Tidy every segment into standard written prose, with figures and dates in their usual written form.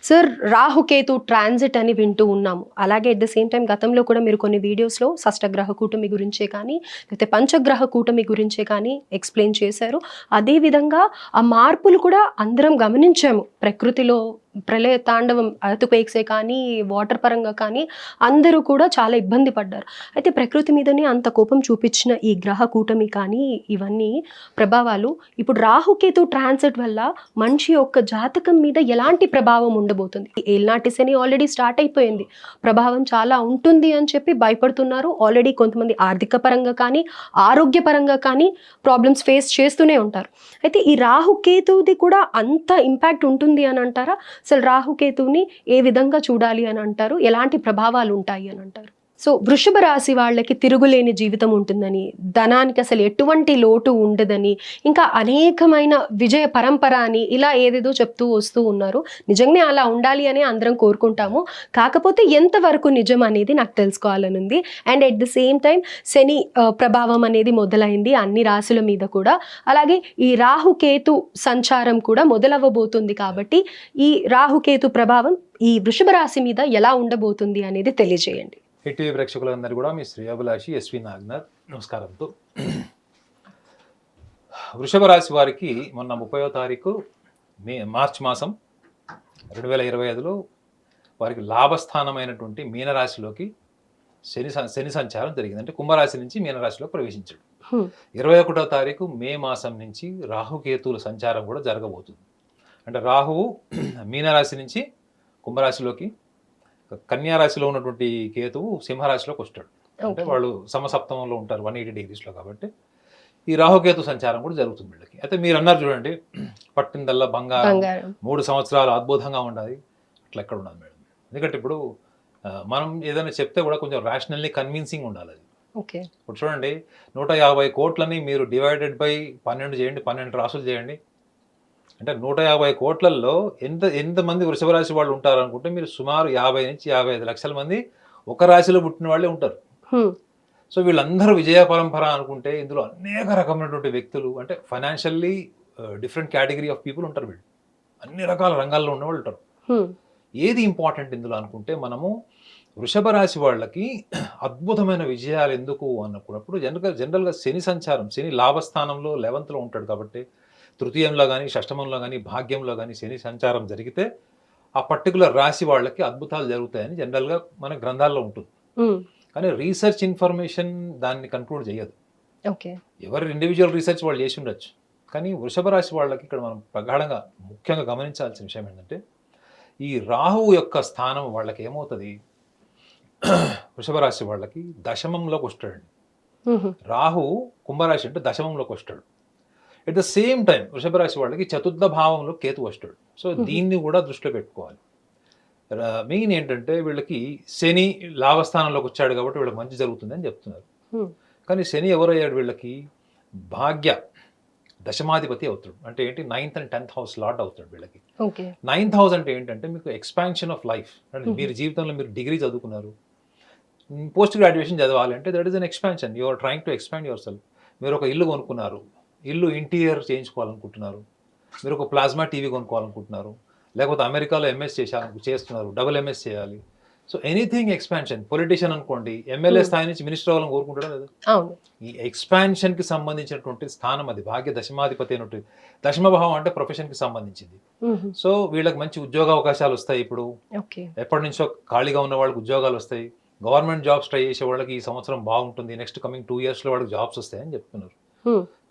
Sir Rahu Ketu transit అని వింటూ ఉన్నాము. అలాగే ఎట్ ద సేమ్ టైం గతంలో కూడా మీరు కొన్ని వీడియోస్లో షష్టగ్రహ కూటమి గురించే కానీ లేకపోతే పంచగ్రహ కూటమి గురించే కానీ ఎక్స్ప్లెయిన్ చేశారు. అదేవిధంగా ఆ మార్పులు కూడా అందరం గమనించాము. ప్రకృతిలో ప్రళయ తాండవం ఎర్త్‌క్వేక్సే కానీ వాటర్ పరంగా కానీ అందరూ కూడా చాలా ఇబ్బంది పడ్డారు. అయితే ప్రకృతి మీదనే అంత కోపం చూపించిన ఈ గ్రహ కూటమి కానీ ఇవన్నీ ప్రభావాలు ఇప్పుడు రాహుకేతు ట్రాన్సిట్ వల్ల మనిషి యొక్క జాతకం మీద ఎలాంటి ప్రభావం ఉండబోతుంది? ఏళ్నాటి శని ఆల్రెడీ స్టార్ట్ అయిపోయింది. ప్రభావం చాలా ఉంటుంది అని చెప్పి భయపడుతున్నారు. ఆల్రెడీ కొంతమంది ఆర్థిక పరంగా కానీ ఆరోగ్యపరంగా కానీ ప్రాబ్లమ్స్ ఫేస్ చేస్తూనే ఉంటారు. అయితే ఈ రాహుకేతువుది కూడా అంత ఇంపాక్ట్ ఉంటుంది అని అంటారా? అసలు రాహుకేతువుని ఏ విధంగా చూడాలి అని అంటారు? ఎలాంటి ప్రభావాలు ఉంటాయి అని అంటారు? సో వృషభ రాశి వాళ్ళకి తిరుగులేని జీవితం ఉంటుందని, ధనానికి అసలు ఎటువంటి లోటు ఉండదని, ఇంకా అనేకమైన విజయ పరంపర అని ఇలా ఏదేదో చెప్తూ వస్తూ ఉన్నారు. నిజంగానే అలా ఉండాలి అని అందరం కోరుకుంటాము. కాకపోతే ఎంతవరకు నిజం అనేది నాకు తెలుసుకోవాలని ఉంది. And at the same time Shani ప్రభావం అనేది మొదలైంది అన్ని రాశుల మీద కూడా. అలాగే ఈ రాహుకేతు సంచారం కూడా మొదలవ్వబోతుంది కాబట్టి ఈ రాహుకేతు ప్రభావం ఈ వృషభ రాశి మీద ఎలా ఉండబోతుంది అనేది తెలియజేయండి. హిట్టీవీ ప్రేక్షకులందరూ కూడా మీ శ్రేయాభిలాషి ఎస్వి నాగనాథ్ నమస్కారంతో. వృషభ రాశి వారికి మొన్న 30వ తారీఖు మార్చి మాసం 2025లో వారికి లాభస్థానమైనటువంటి మీనరాశిలోకి శని సంచారం జరిగింది. అంటే కుంభరాశి నుంచి మీనరాశిలోకి ప్రవేశించాడు. 21వ తారీఖు మే మాసం నుంచి రాహుకేతువుల సంచారం కూడా జరగబోతుంది. అంటే రాహువు మీనరాశి నుంచి కుంభరాశిలోకి, కన్యారాశిలో ఉన్నటువంటి కేతువు సింహరాశిలోకి వస్తాడు. అంటే వాళ్ళు సమసప్తమంలో ఉంటారు 180 డిగ్రీస్లో. కాబట్టి ఈ రాహుకేతు సంచారం కూడా జరుగుతుంది వీళ్ళకి. అయితే మీరు అన్నారు చూడండి, పట్టిందల్లా బంగారం 3 సంవత్సరాలు అద్భుతంగా ఉండాలి, అట్లా ఎక్కడ ఉండదు మేడం. ఎందుకంటే ఇప్పుడు మనం ఏదైనా చెప్తే కూడా కొంచెం రేషనల్లీ కన్విన్సింగ్ ఉండాలి. అది ఇప్పుడు చూడండి, 150 కోట్లని మీరు డివైడెడ్ బై 12 చేయండి, 12 రాసులు చేయండి. అంటే 150 కోట్లలో ఎంతమంది వృషభ రాశి వాళ్ళు ఉంటారు అనుకుంటే మీరు సుమారు 50 నుంచి 55 లక్షల మంది ఒక రాశిలో పుట్టిన వాళ్ళే ఉంటారు. సో వీళ్ళందరూ విజయ పరంపర అనుకుంటే ఇందులో అనేక రకమైనటువంటి వ్యక్తులు, అంటే financially different category of people ఉంటారు. వీళ్ళు అన్ని రకాల రంగాల్లో ఉన్న వాళ్ళు ఉంటారు. ఏది ఇంపార్టెంట్ ఇందులో అనుకుంటే, మనము వృషభ రాశి వాళ్ళకి అద్భుతమైన విజయాలు ఎందుకు అన్నప్పుడు జనరల్గా శని సంచారం, శని లాభస్థానంలో 11th లో ఉంటాడు కాబట్టి తృతీయంలో కానీ షష్టమంలో కానీ భాగ్యంలో కానీ శని సంచారం జరిగితే ఆ పర్టికులర్ రాశి వాళ్ళకి అద్భుతాలు జరుగుతాయని జనరల్గా మన గ్రంథాల్లో ఉంటుంది. కానీ రీసెర్చ్ ఇన్ఫర్మేషన్ దాన్ని కన్క్లూడ్ చేయదు. ఎవరి ఇండివిజువల్ రీసెర్చ్ వాళ్ళు చేసి ఉండొచ్చు. కానీ వృషభ రాశి వాళ్ళకి ఇక్కడ మనం ప్రగాఢంగా ముఖ్యంగా గమనించాల్సిన విషయం ఏంటంటే, ఈ రాహువు యొక్క స్థానం వాళ్ళకి ఏమవుతుంది, వృషభ రాశి వాళ్ళకి దశమంలోకి వస్తాడండి. రాహువు కుంభరాశి అంటే దశమంలోకి వస్తాడు. ఎట్ ద సేమ్ టైం వృషభ రాశి వాళ్ళకి చతుర్థ భావంలో కేతు వస్తాడు. సో దీన్ని కూడా దృష్టిలో పెట్టుకోవాలి. మెయిన్ ఏంటంటే వీళ్ళకి శని లాభస్థానంలోకి వచ్చాడు కాబట్టి వీళ్ళకి మంచి జరుగుతుంది అని చెప్తున్నారు. కానీ శని ఎవరయ్యాడు వీళ్ళకి? భాగ్య దశమాధిపతి అవుతాడు. అంటే ఏంటి, 9th and 10th house lord అవుతాడు వీళ్ళకి. 9th హౌస్ అంటే ఏంటంటే మీకు ఎక్స్పాన్షన్ ఆఫ్ లైఫ్. అంటే మీరు జీవితంలో మీరు డిగ్రీ చదువుకున్నారు, పోస్ట్ గ్రాడ్యుయేషన్ చదవాలి అంటే that is an expansion. You are trying to expand yourself. మీరు ఒక ఇల్లు కొనుక్కున్నారు, ఇల్లు ఇంటీరియర్ చేయించుకోవాలనుకుంటున్నారు, మీరు ఒక ప్లాస్మా టీవీ కొనుక్కోవాలనుకుంటున్నారు, లేకపోతే అమెరికాలో ఎంఎస్ చేస్తున్నారు, డబుల్ ఎంఎస్ చేయాలి. So anything expansion. పొలిటీషియన్ అనుకోండి, ఎమ్మెల్యే స్థాయి నుంచి మినిస్టర్ అవ్వాలని కోరుకుంటారా లేదా? ఈ ఎక్స్పాన్షన్కి సంబంధించినటువంటి స్థానం అది. భాగ్య దశమాధిపతి అయినటువంటి దశమభావం అంటే ప్రొఫెషన్కి సంబంధించింది. సో వీళ్ళకి మంచి ఉద్యోగ అవకాశాలు వస్తాయి. ఇప్పుడు ఎప్పటి నుంచో ఖాళీగా ఉన్న వాళ్ళకి ఉద్యోగాలు వస్తాయి. గవర్నమెంట్ జాబ్స్ ట్రై చేసే వాళ్ళకి ఈ సంవత్సరం బాగుంటుంది, నెక్స్ట్ కమింగ్ 2 yearsలో వాళ్ళకి జాబ్స్ వస్తాయని చెప్తున్నారు.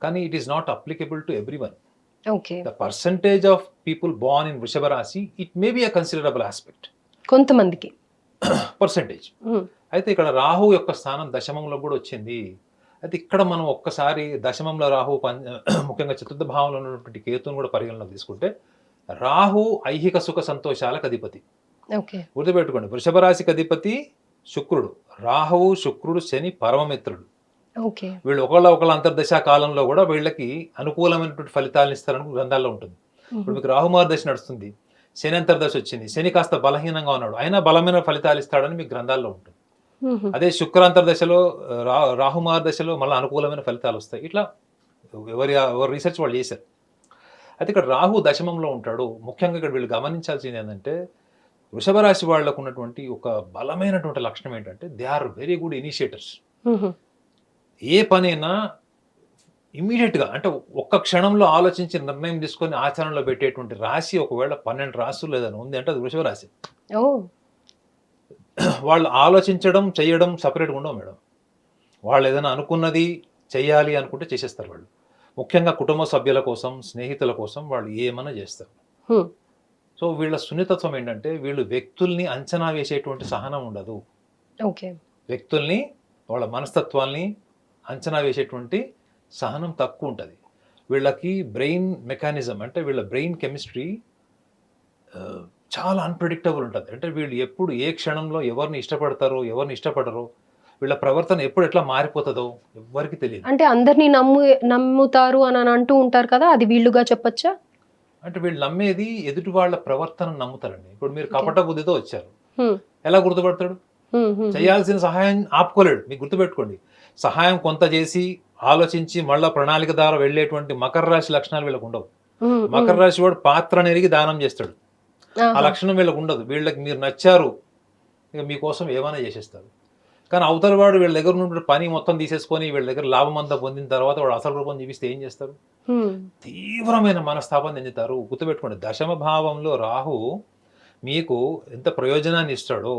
కానీ it is not applicable to everyone. The percentage of people born in వృషభ రాశి, it may be a considerable aspect. కొంతమందికి పర్సెంటేజ్. అయితే ఇక్కడ రాహు యొక్క స్థానం దశమంలో కూడా వచ్చింది. అయితే ఇక్కడ మనం ఒక్కసారి దశమంలో రాహు ముఖ్యంగా చతుర్థ భావంలో ఉన్నటువంటి కేతుని కూడా పరిగణలోకి తీసుకుంటే, రాహు ఐహిక సుఖ సంతోషాలకు అధిపతి. గుర్తుపెట్టుకోండి, వృషభ రాశికి అధిపతి శుక్రుడు. రాహువు, శుక్రుడు, శని పరమమిత్రుడు. వీళ్ళు ఒకళ్ళ అంతర్దశ కాలంలో కూడా వీళ్ళకి అనుకూలమైనటువంటి ఫలితాలను ఇస్తారని గ్రంథాల్లో ఉంటుంది. ఇప్పుడు మీకు రాహుమార్ దశ నడుస్తుంది, శని అంతర్దశ వచ్చింది, శని కాస్త బలహీనంగా ఉన్నాడు, అయినా బలమైన ఫలితాలు ఇస్తాడని మీకు గ్రంథాల్లో ఉంటుంది. అదే శుక్ర అంతర్దశలో రాహుమార్ దశలో మళ్ళీ అనుకూలమైన ఫలితాలు వస్తాయి. ఇట్లా ఎవరి రీసెర్చ్ వాళ్ళు చేశారు. అయితే ఇక్కడ రాహు దశమంలో ఉంటాడు. ముఖ్యంగా ఇక్కడ వీళ్ళు గమనించాల్సింది ఏంటంటే, వృషభ రాశి వాళ్ళకు ఉన్నటువంటి ఒక బలమైనటువంటి లక్షణం ఏంటంటే they are very good initiators. ఏ పనైనా ఇమ్మీడియట్గా అంటే ఒక్క క్షణంలో ఆలోచించి నిర్ణయం తీసుకొని ఆచరణలో పెట్టేటువంటి రాశి ఒకవేళ 12 రాశులు ఏదైనా ఉంది అంటే అది వృషభ రాశి. ఓ వాళ్ళు ఆలోచించడం చేయడం సపరేట్గా ఉండవు మేడం. వాళ్ళు ఏదైనా అనుకున్నది చెయ్యాలి అనుకుంటే చేసేస్తారు వాళ్ళు. ముఖ్యంగా కుటుంబ సభ్యుల కోసం స్నేహితుల కోసం వాళ్ళు ఏమన్నా చేస్తారు. సో వీళ్ళ సున్నితత్వం ఏంటంటే వీళ్ళు వ్యక్తుల్ని అంచనా వేసేటువంటి సహనం ఉండదు. ఓకే. వ్యక్తుల్ని వాళ్ళ మనస్తత్వాల్ని అంచనా వేసేటువంటి సహనం తక్కువ ఉంటుంది. వీళ్ళకి బ్రెయిన్ మెకానిజం అంటే వీళ్ళ బ్రెయిన్ కెమిస్ట్రీ చాలా అన్ప్రెడిక్టబుల్ ఉంటుంది. అంటే వీళ్ళు ఎప్పుడు ఏ క్షణంలో ఎవరిని ఇష్టపడతారో ఎవరిని ఇష్టపడరో వీళ్ళ ప్రవర్తన ఎప్పుడు ఎట్లా మారిపోతుందో ఎవ్వరికి తెలియదు. అంటే అందరినీ నమ్ముతారు అని అంటూ ఉంటారు కదా, అది వీళ్ళుగా చెప్పొచ్చా? అంటే వీళ్ళు నమ్మేది ఎదుటి వాళ్ళ ప్రవర్తన నమ్ముతారండి. ఇప్పుడు మీరు కపట బుద్ధితో వచ్చారు, ఎలా గుర్తుపడతాడు? చేయాల్సిన సహాయం ఆపుకోలేడు. మీకు గుర్తుపెట్టుకోండి, సహాయం కొంత చేసి ఆలోచించి మళ్ళా ప్రణాళిక ద్వారా వెళ్ళేటువంటి మకర రాశి లక్షణాలు వీళ్ళకు ఉండవు. మకర రాశి వాడు పాత్ర నెరిగి దానం చేస్తాడు. ఆ లక్షణం వీళ్ళకు ఉండదు. వీళ్ళకి మీరు నచ్చారు, ఇక మీకోసం ఏమైనా చేసేస్తారు. కానీ అవతల వాడు వీళ్ళ దగ్గర నుండి పని మొత్తం తీసేసుకొని వీళ్ళ దగ్గర లాభం అంతా పొందిన తర్వాత వాడు అసలు రూపం చూపిస్తే ఏం చేస్తారు? తీవ్రమైన మనస్తాపం చెందుతారు. గుర్తుపెట్టుకోండి, దశమ భావంలో రాహు మీకు ఎంత ప్రయోజనాన్ని ఇస్తాడో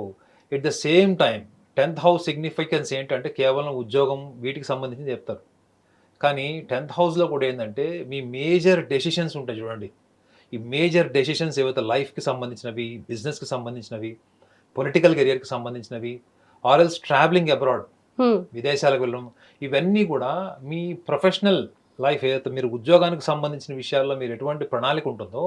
at the same time 10th house significance ఏంటంటే కేవలం ఉద్యోగం వీటికి సంబంధించి చెప్తారు. కానీ 10th హౌస్లో కూడా ఏంటంటే మీ మేజర్ డెసిషన్స్ ఉంటాయి చూడండి. ఈ మేజర్ డెసిషన్స్ ఏవైతే లైఫ్కి సంబంధించినవి, బిజినెస్కి సంబంధించినవి, పొలిటికల్ కెరియర్కి సంబంధించినవి, ఆర్ఎల్స్ ట్రావెలింగ్ అబ్రాడ్, విదేశాలకు వెళ్ళడం, ఇవన్నీ కూడా మీ ప్రొఫెషనల్ లైఫ్ ఏదైతే మీరు ఉద్యోగానికి సంబంధించిన విషయాల్లో మీరు ఎటువంటి ప్రణాళిక ఉంటుందో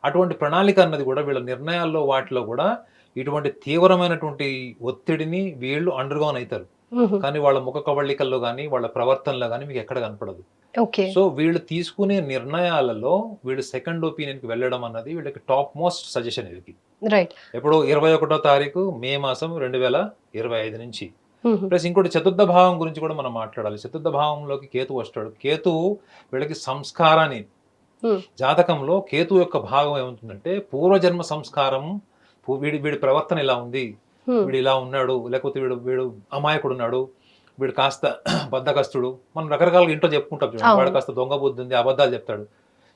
అటువంటి ప్రణాళిక అన్నది కూడా వీళ్ళ నిర్ణయాల్లో వాటిలో కూడా ఇటువంటి తీవ్రమైనటువంటి ఒత్తిడిని వీళ్ళు అండర్గోన్ అవుతారు. కానీ వాళ్ళ ముఖ కవళికల్లో కానీ వాళ్ళ ప్రవర్తనలో కానీ మీకు ఎక్కడ కనపడదు. సో వీళ్ళు తీసుకునే నిర్ణయాలలో వీళ్ళు సెకండ్ ఒపీనియన్కి వెళ్ళడం అన్నది వీళ్ళకి టాప్ మోస్ట్ సజెషన్. వీళ్ళకి ఎప్పుడు 21వ తారీఖు మే మాసం 2025 నుంచి. ప్లస్ ఇంకోటి చతుర్థ భావం గురించి కూడా మనం మాట్లాడాలి. చతుర్థ భావంలోకి కేతు వస్తాడు. కేతు వీళ్ళకి సంస్కారాన్ని, జాతకంలో కేతు యొక్క భాగం ఏముంటుందంటే పూర్వజన్మ సంస్కారం, వీడి ప్రవర్తన ఇలా ఉంది, వీడు ఇలా ఉన్నాడు, లేకపోతే వీడు అమాయకుడు ఉన్నాడు, వీడు కాస్త బద్ధకస్తుడు, మనం రకరకాలుగా ఇంట్లో చెప్పుకుంటాం చూడండి. వాడు కాస్త దొంగ బుద్ధి ఉంది, అబద్ధాలు చెప్తాడు,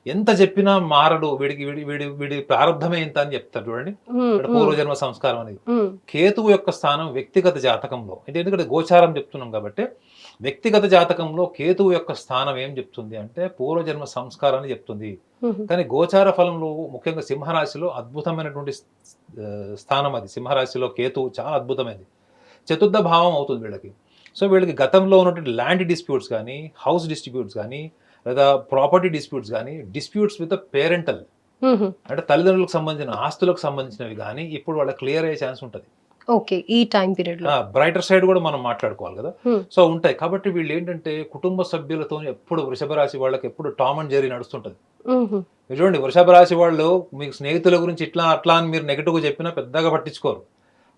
ఎంత చెప్పినా మారడు, వీడి ప్రారంభమే ఎంత అని చెప్తారు చూడండి. పూర్వజన్మ సంస్కారం అనేది కేతువు యొక్క స్థానం వ్యక్తిగత జాతకంలో. ఎందుకంటే గోచారం చెప్తున్నాం కాబట్టి వ్యక్తిగత జాతకంలో కేతువు యొక్క స్థానం ఏం చెప్తుంది అంటే పూర్వజన్మ సంస్కారాన్ని చెప్తుంది. కానీ గోచార ఫలంలో ముఖ్యంగా సింహరాశిలో అద్భుతమైనటువంటి స్థానం అది. సింహరాశిలో కేతువు చాలా అద్భుతమైనది. చతుర్థ భావం అవుతుంది వీళ్ళకి. సో వీళ్ళకి గతంలో ఉన్నటువంటి ల్యాండ్ డిస్ప్యూట్స్ కానీ, హౌస్ డిస్ట్రిబ్యూట్స్ కానీ, లేదా ప్రాపర్టీ డిస్ప్యూట్స్ కానీ, డిస్ప్యూట్స్ విత్ పేరెంటల్ అంటే తల్లిదండ్రులకు సంబంధించిన ఆస్తులకు సంబంధించినవి కానీ ఇప్పుడు వాళ్ళకి క్లియర్ అయ్యే ఛాన్స్ ఉంటుంది. ఓకే, ఈ టైం పీరియడ్ లో బ్రైటర్ సైడ్ కూడా మనం మాట్లాడుకోవాలి కదా. సో ఉంటాయి. కాబట్టి వీళ్ళు ఏంటంటే కుటుంబ సభ్యులతో ఎప్పుడు వృషభ రాశి వాళ్ళకి ఎప్పుడు టామ్ అండ్ జెర్రీ నడుస్తుంటది. మీరు చూడండి, వృషభ రాశి వాళ్ళు మీకు స్నేహితుల గురించి ఇట్లా అట్లా అని మీరు నెగిటివ్గా చెప్పినా పెద్దగా పట్టించుకోరు.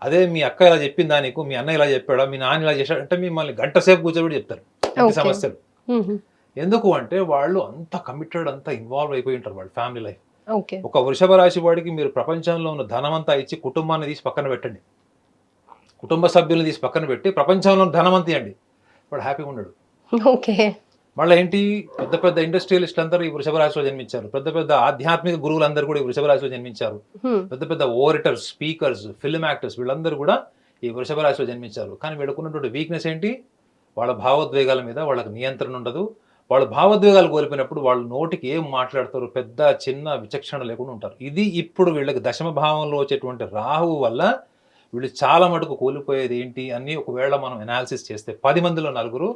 అదే మీ అక్క ఇలా చెప్పిందా నీకు, మీ అన్న ఇలా చెప్పాడా, మీ నాన్న ఇలా చేశాడు అంటే మిమ్మల్ని గంట సేపు కూర్చోబెట్టి చెప్తారు సమస్యలు. ఎందుకు అంటే వాళ్ళు అంత కమిటెడ్, అంత ఇన్వాల్వ్ అయిపోయి ఉంటారు వాళ్ళ ఫ్యామిలీ లైఫ్. ఒక వృషభ రాశి వాడికి మీరు ప్రపంచంలో ఉన్న ధనమంతా ఇచ్చి కుటుంబాన్ని తీసి పక్కన పెట్టండి, కుటుంబ సభ్యులను తీసి పక్కన పెట్టి ప్రపంచంలో ధనమంతా ఇవ్వండి, వాడు హ్యాపీగా ఉండడు. మళ్ళీ ఏంటి, పెద్ద పెద్ద ఇండస్ట్రియలిస్టులు అందరూ ఈ వృషభ రాశిలో జన్మించారు. పెద్ద పెద్ద ఆధ్యాత్మిక గురువులందరూ కూడా ఈ వృషభ రాశిలో జన్మించారు. పెద్ద పెద్ద ఓరిటర్స్, స్పీకర్స్, ఫిల్మ్ యాక్టర్స్ వీళ్ళందరూ కూడా ఈ వృషభ రాశిలో జన్మించారు. కానీ వీళ్ళకున్నటువంటి వీక్నెస్ ఏంటి, వాళ్ళ భావోద్వేగాల మీద వాళ్ళకి నియంత్రణ ఉండదు. వాళ్ళ భావోద్వేగాలు కోల్పోయినప్పుడు వాళ్ళు నోటికి ఏం మాట్లాడతారు, పెద్ద చిన్న విచక్షణ లేకుండా ఉంటారు. ఇది ఇప్పుడు వీళ్ళకి దశమ భావంలో వచ్చేటువంటి రాహువు వల్ల వీళ్ళు చాలా మటుకు కోల్పోయేది ఏంటి అని ఒకవేళ మనం అనాలిసిస్ చేస్తే 10 మందిలో 4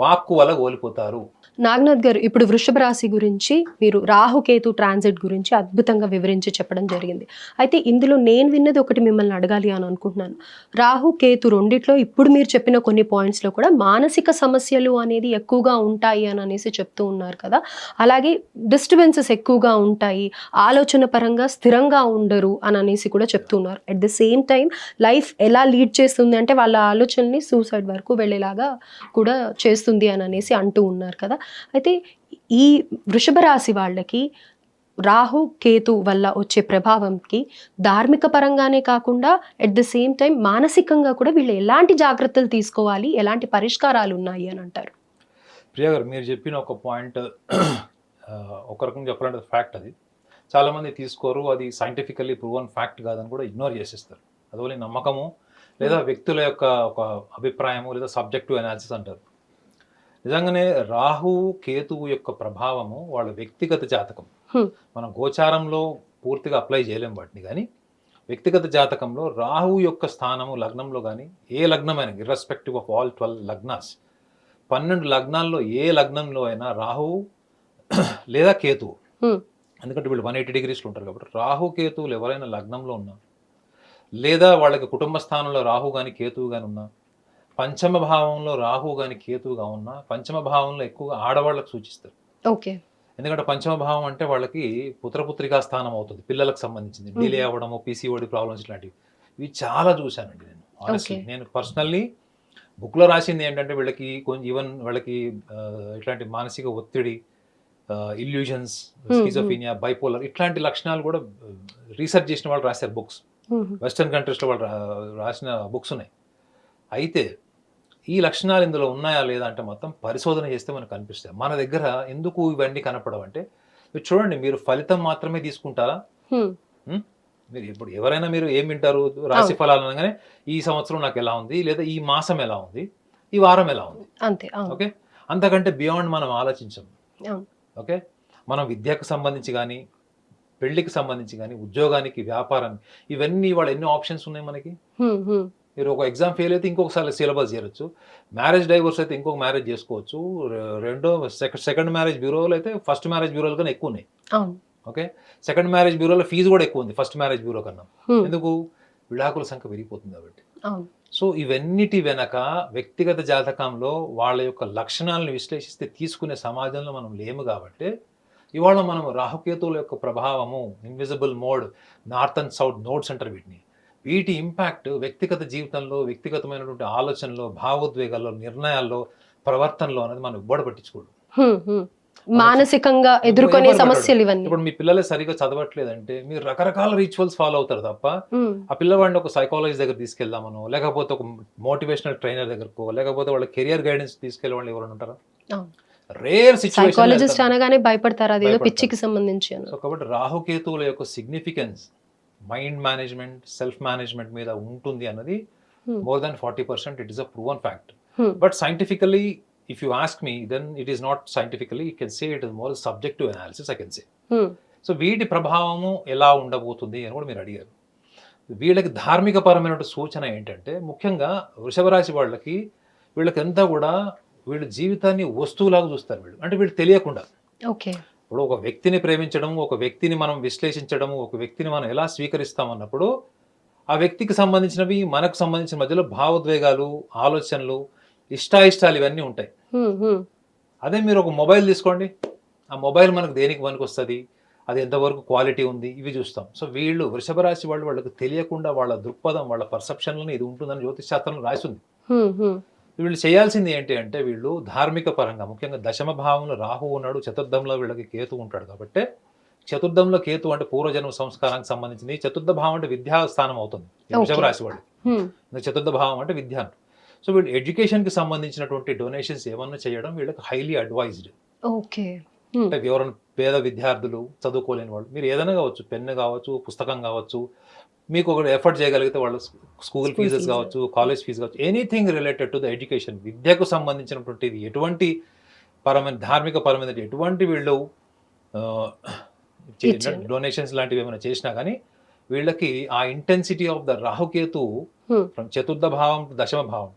వాక్కు వల్ల కోల్పోతారు. నాగనాథ్ గారు, ఇప్పుడు వృషభ రాశి గురించి మీరు రాహుకేతు ట్రాన్సిట్ గురించి అద్భుతంగా వివరించి చెప్పడం జరిగింది. అయితే ఇందులో నేను విన్నది ఒకటి మిమ్మల్ని అడగాలి అని అనుకుంటున్నాను. రాహుకేతు రెండిట్లో ఇప్పుడు మీరు చెప్పిన కొన్ని పాయింట్స్లో కూడా మానసిక సమస్యలు అనేది ఎక్కువగా ఉంటాయి అని అనేసి చెప్తూ ఉన్నారు కదా. అలాగే డిస్టర్బెన్సెస్ ఎక్కువగా ఉంటాయి, ఆలోచన పరంగా స్థిరంగా ఉండరు అని అనేసి కూడా చెప్తున్నారు. At the same time life ఎలా లీడ్ చేస్తుంది అంటే వాళ్ళ ఆలోచనని సూసైడ్ వరకు వెళ్ళేలాగా కూడా చేస్తుంది అని అనేసి అంటూ ఉన్నారు కదా. అయితే ఈ వృషభ రాశి వాళ్ళకి రాహు కేతు వల్ల వచ్చే ప్రభావంకి ధార్మిక పరంగానే కాకుండా ఎట్ ద సేమ్ టైం మానసికంగా కూడా వీళ్ళు ఎలాంటి జాగ్రత్తలు తీసుకోవాలి, ఎలాంటి పరిష్కారాలు ఉన్నాయి అని అంటారు? ప్రియ గారు మీరు చెప్పిన ఒక పాయింట్ ఒక రకంగా చెప్పాలంటే ఫ్యాక్ట్ అది. చాలామంది తీసుకోరు, అది సైంటిఫికల్లీ ప్రూవన్ ఫ్యాక్ట్ కాదని కూడా ఇగ్నోర్ చేసేస్తారు. అందువల్ల నమ్మకము లేదా వ్యక్తుల యొక్క ఒక అభిప్రాయము లేదా సబ్జెక్టివ్ అనాలిసిస్ అంటారు. నిజంగానే రాహు కేతువు యొక్క ప్రభావము వాళ్ళ వ్యక్తిగత జాతకం. మనం గోచారంలో పూర్తిగా అప్లై చేయలేం వాటిని, కానీ వ్యక్తిగత జాతకంలో రాహు యొక్క స్థానము లగ్నంలో కానీ ఏ లగ్నమైనా ఇర్రెస్పెక్టివ్ ఆఫ్ ఆల్ 12 లగ్నాస్ 12 లగ్నాల్లో ఏ లగ్నంలో అయినా రాహువు లేదా కేతువు, ఎందుకంటే వీళ్ళు 180 డిగ్రీస్లో ఉంటారు కాబట్టి రాహు కేతువులు ఎవరైనా లగ్నంలో ఉన్నా లేదా వాళ్ళకి కుటుంబ స్థానంలో రాహు కానీ కేతువు కానీ ఉన్నా, పంచమ భావంలో రాహు కానీ కేతువుగా ఉన్నా, పంచమ భావంలో ఎక్కువగా ఆడవాళ్ళకు సూచిస్తారు. ఓకే. ఎందుకంటే పంచమ భావం అంటే వాళ్ళకి పుత్రపుత్రికా స్థానం అవుతుంది, పిల్లలకు సంబంధించింది. డిలే అవ్వడము, పీసీఓడి ప్రాబ్లమ్స్ ఇట్లాంటివి ఇవి చాలా చూశానండి నేను. ఆనెస్ట్లీ నేను పర్సనల్లీ బుక్లో రాసింది ఏంటంటే వీళ్ళకి కొంచెం ఈవెన్ వాళ్ళకి ఇట్లాంటి మానసిక ఒత్తిడి, ఇల్యూషన్స్, స్కిజోఫీనియా, బైపోలర్ ఇట్లాంటి లక్షణాలు కూడా రీసెర్చ్ చేసిన వాళ్ళు రాశారు బుక్స్. వెస్టర్న్ కంట్రీస్లో వాళ్ళు రాసిన బుక్స్ ఉన్నాయి. అయితే ఈ లక్షణాలు ఇందులో ఉన్నాయా లేదా అంటే మొత్తం పరిశోధన చేస్తే మనకు కనిపిస్తాయి. మన దగ్గర ఎందుకు ఇవన్నీ కనపడవంటే, మీరు చూడండి, మీరు ఫలితం మాత్రమే తీసుకుంటారా? మీరు ఇప్పుడు ఎవరైనా మీరు ఏం వింటారు, రాశి ఫలాలు అనగానే ఈ సంవత్సరం నాకు ఎలా ఉంది, లేదా ఈ మాసం ఎలా ఉంది, ఈ వారం ఎలా ఉంది, అంతే. ఓకే. అంతకంటే బియాండ్ మనం ఆలోచించం. ఓకే. మనం విద్యకు సంబంధించి కానీ, పెళ్లికి సంబంధించి కానీ, ఉద్యోగానికి, వ్యాపారానికి, ఇవన్నీ వాళ్ళ ఎన్నో ఆప్షన్స్ ఉన్నాయి మనకి. మీరు ఒక ఎగ్జామ్ ఫెయిల్ అయితే ఇంకొకసారి సిలబస్ చేయొచ్చు, మ్యారేజ్ డైవర్స్ అయితే ఇంకొక మ్యారేజ్ చేసుకోవచ్చు, సెకండ్ మ్యారేజ్ బ్యూరోలు అయితే ఫస్ట్ మ్యారేజ్ బ్యూరోలు కన్నా ఎక్కువ ఉన్నాయి. ఓకే. సెకండ్ మ్యారేజ్ బ్యూరోలో ఫీజు కూడా ఎక్కువ ఉంది ఫస్ట్ మ్యారేజ్ బ్యూరో కన్నా. ఎందుకు? విడాకుల సంఖ్య పెరిగిపోతుంది కాబట్టి. సో ఇవన్నిటి వెనక వ్యక్తిగత జాతకంలో వాళ్ళ యొక్క లక్షణాలను విశ్లేషిస్తే తీసుకునే సమాజంలో మనం లేము కాబట్టి ఇవాళ మనం రాహుకేతువుల యొక్క ప్రభావము, invisible mode, north and south nodes అంటారు వీటిని, వీటి ఇంపాక్ట్ వ్యక్తిగత జీవితంలో, వ్యక్తిగతమైనటువంటి ఆలోచనలో, భావోద్వేగాల్లో, నిర్ణయాల్లో, ప్రవర్తనలో అనేది మనం ఇవ్వడ పట్టించుకోడు. మానసికంగా ఎదుర్కొనే సమస్యలు ఇవన్నీ. ఇప్పుడు మీ పిల్లలే సరిగా చదవట్లేదంటే మీరు రకరకాల రిచువల్స్ ఫాలో అవుతారు తప్ప ఆ పిల్లవాడిని ఒక సైకాలజీ దగ్గర తీసుకెళ్దామనో, లేకపోతే ఒక మోటివేషనల్ ట్రైనర్ దగ్గరకో, లేకపోతే వాళ్ళ కెరియర్ గైడెన్స్ తీసుకెళ్లే వాళ్ళు ఎవరైనా ఉంటారా? Rare situation. సైకాలజిస్ట్ అనగానే భయపడతారు, అదేదో పిచ్చికి సంబంధించి. సో కాబట్టి రాహుకేతువుల యొక్క significance mind management, self management మీద ఉంటుంది అన్నది more than 40% it is a proven fact. But scientifically if you ask me, then it is not scientifically, you can say it is more subjective analysis, I can say. So వీటి ప్రభావము ఎలా ఉండబోతుంది అని కూడా మీరు అడిగారు. వీళ్ళకి ధార్మిక పరమైన సూచన ఏంటంటే, ముఖ్యంగా వృషభ రాశి వీళ్ళకి అంతా కూడా వీళ్ళ జీవితాన్ని వస్తువులాగా చూస్తారు వీళ్ళు, అంటే వీళ్ళు తెలియకుండా. ఓకే. ఇప్పుడు ఒక వ్యక్తిని ప్రేమించడం, ఒక వ్యక్తిని మనం విశ్లేషించడం, ఒక వ్యక్తిని మనం ఎలా స్వీకరిస్తామన్నప్పుడు ఆ వ్యక్తికి సంబంధించినవి మనకు సంబంధించిన మధ్యలో భావోద్వేగాలు, ఆలోచనలు, ఇష్టాయిష్టాలు ఇవన్నీ ఉంటాయి. అదే మీరు ఒక మొబైల్ తీసుకోండి, ఆ మొబైల్ మనకు దేనికి పనికి వస్తుంది, అది ఎంతవరకు క్వాలిటీ ఉంది, ఇవి చూస్తాం. సో వీళ్ళు వృషభ రాశి వాళ్ళకి తెలియకుండా వాళ్ళ దృక్పథం, వాళ్ళ పర్సెప్షన్లను ఇది ఉంటుందని జ్యోతిష్ శాస్త్రంలో రాసింది. వీళ్ళు చేయాల్సింది ఏంటి అంటే, వీళ్ళు ధార్మిక పరంగా ముఖ్యంగా దశమ భావంలో రాహు ఉన్నాడు, చతుర్థంలో వీళ్ళకి కేతు ఉంటాడు కాబట్టి, చతుర్థంలో కేతు అంటే పూర్వజన్మ సంస్కారానికి సంబంధించింది, చతుర్థ భావం అంటే విద్యా స్థానం అవుతుంది వృషభ రాశి వాళ్ళు. చతుర్థ భావం అంటే విద్య. సో వీళ్ళు ఎడ్యుకేషన్కి సంబంధించినటువంటి డొనేషన్స్ ఏమన్నా చేయడం వీళ్ళకి హైలీ అడ్వైజ్డ్. ఓకే. అంటే ఎవరైనా పేద విద్యార్థులు, చదువుకోలేని వాళ్ళు, మీరు ఏదైనా కావచ్చు, పెన్ను కావచ్చు, పుస్తకం కావచ్చు, మీకు ఒక ఎఫర్ట్ చేయగలిగితే వాళ్ళ స్కూల్ ఫీజెస్ కావచ్చు, కాలేజ్ ఫీజు కావచ్చు, anything related to the education, విద్యకు సంబంధించినటువంటిది ఎటువంటి పరమైన ధార్మిక పరమైన ఎటువంటి వీళ్ళు డొనేషన్స్ లాంటివి ఏమైనా చేసినా కానీ వీళ్ళకి ఆ intensity of the Rahu Ketu from చతుర్థ భావం టు దశమ భావం,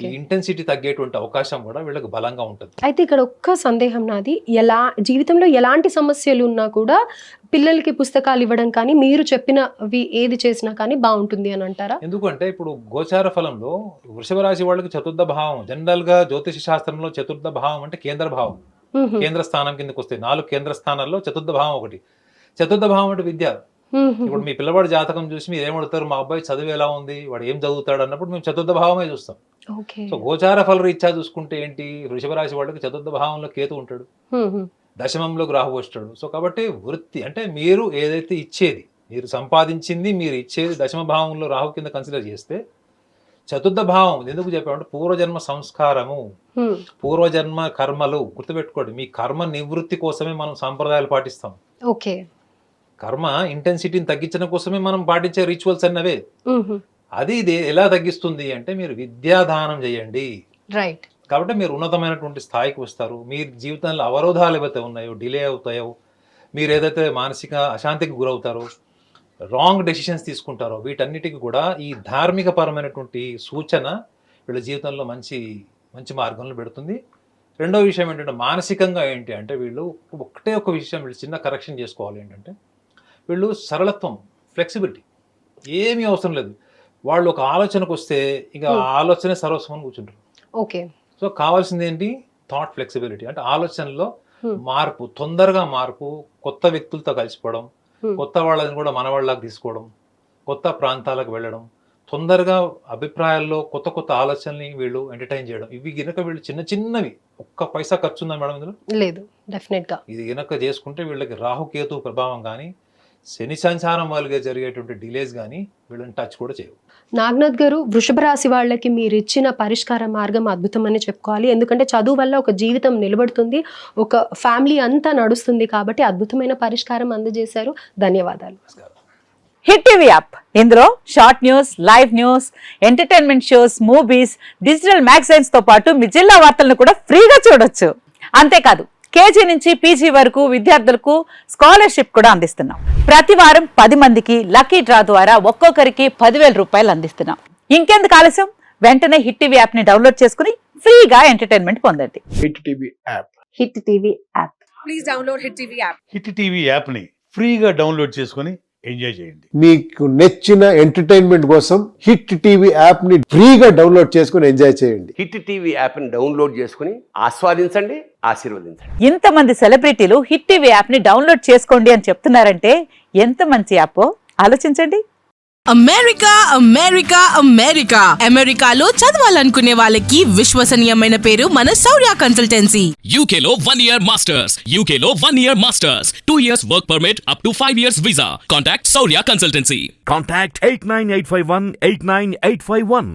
ఈ ఇంటెన్సిటీ తగ్గేటువంటి అవకాశం కూడా వీళ్ళకి బలంగా ఉంటుంది. అయితే ఇక్కడ ఒక్క సందేహం నాది, జీవితంలో ఎలాంటి సమస్యలు ఉన్నా కూడా పిల్లలకి పుస్తకాలు ఇవ్వడం కానీ, మీరు చెప్పినవి ఏది చేసినా కానీ బాగుంటుంది అని అంటారా? ఎందుకంటే ఇప్పుడు గోచార ఫలంలో వృషభ రాశి వాళ్ళకి చతుర్థ భావం, జనరల్ గా జ్యోతిష శాస్త్రంలో చతుర్థ భావం అంటే కేంద్ర భావం, కేంద్ర స్థానం కిందకి వస్తాయి. 4 కేంద్ర స్థానాల్లో చతుర్థ భావం ఒకటి. చతుర్థ భావం అంటే విద్య. ఇప్పుడు మీ పిల్లవాడి జాతకం చూసి మీరు ఏమడుతారు, మా అబ్బాయి చదువు ఎలా ఉంది, వాడు ఏం చదువుతాడు అన్నప్పుడు మేము చతుర్థ భావమే చూస్తాం. సో గోచార ఫల రీత్యా చూసుకుంటే ఏంటి, వృషభ రాశి వాళ్ళకి చతుర్థ భావంలో కేతు ఉంటాడు, దశమంలోకి రాహు వస్తాడు. సో కాబట్టి వృత్తి అంటే మీరు ఏదైతే ఇచ్చేది, మీరు సంపాదించింది మీరు ఇచ్చేది దశమ భావంలో రాహు కింద కన్సిడర్ చేస్తే, చతుర్థ భావం ఎందుకు చెప్పామంటే పూర్వజన్మ సంస్కారము, పూర్వజన్మ కర్మలు. గుర్తుపెట్టుకోండి, మీ కర్మ నివృత్తి కోసమే మనం సాంప్రదాయాలు పాటిస్తాం. ఓకే. కర్మ ఇంటెన్సిటీని తగ్గించడం కోసమే మనం పాటించే రిచువల్స్ అన్నవే. అది ఇది ఎలా తగ్గిస్తుంది అంటే మీరు విద్యాదానం చేయండి. రైట్. కాబట్టి మీరు ఉన్నతమైనటువంటి స్థాయికి వస్తారు. మీ జీవితంలో అవరోధాలు ఏవైతే ఉన్నాయో, డిలే అవుతాయో, మీరు ఏదైతే మానసిక అశాంతికి గురవుతారో, రాంగ్ డెసిషన్స్ తీసుకుంటారో, వీటన్నిటికీ కూడా ఈ ధార్మిక పరమైనటువంటి సూచన వీళ్ళ జీవితంలో మంచి మంచి మార్గంలో పెడుతుంది. రెండో విషయం ఏంటంటే మానసికంగా ఏంటి అంటే వీళ్ళు ఒకటే ఒక విషయం వీళ్ళు చిన్న కరెక్షన్ చేసుకోవాలి ఏంటంటే వీళ్ళు సరళత్వం, ఫ్లెక్సిబిలిటీ ఏమీ అవసరం లేదు. వాళ్ళు ఒక ఆలోచనకు వస్తే ఇక ఆ ఆలోచనే సర్వస్వం కూర్చుంటారు. ఓకే. సో కావాల్సింది ఏంటి? థాట్ ఫ్లెక్సిబిలిటీ, అంటే ఆలోచనలో మార్పు, తొందరగా మార్పు, కొత్త వ్యక్తులతో కలిసిపోవడం, కొత్త వాళ్ళని కూడా మన వాళ్ళకి తీసుకోవడం, కొత్త ప్రాంతాలకు వెళ్ళడం, తొందరగా అభిప్రాయాల్లో కొత్త కొత్త ఆలోచనల్ని వీళ్ళు ఎంటర్టైన్ చేయడం. ఇవి గినక వీళ్ళు చిన్న చిన్నవి, ఒక్క పైసా ఖర్చు ఉందా మేడం ఇందులో? లేదు, డెఫినెట్గా. ఇది గినక చేసుకుంటే వీళ్ళకి రాహుకేతు ప్రభావం కానీ, శని సంచారం వాళ్ళకి జరిగేటువంటి డిలేస్ కానీ వీళ్ళని టచ్ కూడా చేయవు. నాగనాథ్ గారు, వృషభ రాశి వాళ్ళకి మీరు ఇచ్చిన పరిష్కార మార్గం అద్భుతమని చెప్పుకోవాలి. ఎందుకంటే చదువు వల్ల ఒక జీవితం నిలబడుతుంది, ఒక ఫ్యామిలీ అంతా నడుస్తుంది. కాబట్టి అద్భుతమైన పరిష్కారం అందజేశారు. ధన్యవాదాలు. హిట్ టీవీ యాప్, ఇందులో short news, live news, entertainment shows, movies, digital magazines తో పాటు మీ జిల్లా వార్తలను కూడా ఫ్రీగా చూడొచ్చు. అంతేకాదు కేజీ నుంచి పీజీ వరకు విద్యార్థులకు స్కాలర్షిప్ కూడా అందిస్తున్నాం. ప్రతి వారం 10 మందికి లక్కీ డ్రా ద్వారా ఒక్కొక్కరికి 10,000 రూపాయలు అందిస్తున్నాం. ఇంకెందుకు ఆలస్యం, వెంటనే హిట్ టీవీ యాప్ ని డౌన్లోడ్ చేసుకుని ఫ్రీగా ఎంటర్టైన్మెంట్ పొందండి. Hit TV app. Hit TV app. Please download hit TV app. Hit TV app ని ఫ్రీగా డౌన్లోడ్ చేసుకొని ఎంజాయ్ చేయండి. మీకు నచ్చిన ఎంటర్టైన్మెంట్ కోసం హిట్ టీవీ యాప్ ని ఫ్రీగా డౌన్లోడ్ చేసుకొని ఎంజాయ్ చేయండి. హిట్ టీవీ యాప్ ని డౌన్లోడ్ చేసుకుని ఆస్వాదించండి, ఆశీర్వదించండి. ఇంతమంది సెలబ్రిటీలు హిట్ టీవీ యాప్ ని డౌన్లోడ్ చేసుకోండి అని చెప్తున్నారంటే ఎంత మంచి యాప్ ఆలోచించండి. అమెరికా అమెరికా అమెరికా అమెరికాలో చదవాలనుకునే వాళ్ళకి విశ్వసనీయమైన పేరు మన శౌర్య కన్సల్టెన్సీ. UK లో 1 year masters, UK లో 1 year masters, 2 years work permit up to 5 years visa. Contact Saurya Consultancy. Contact 89851 89851.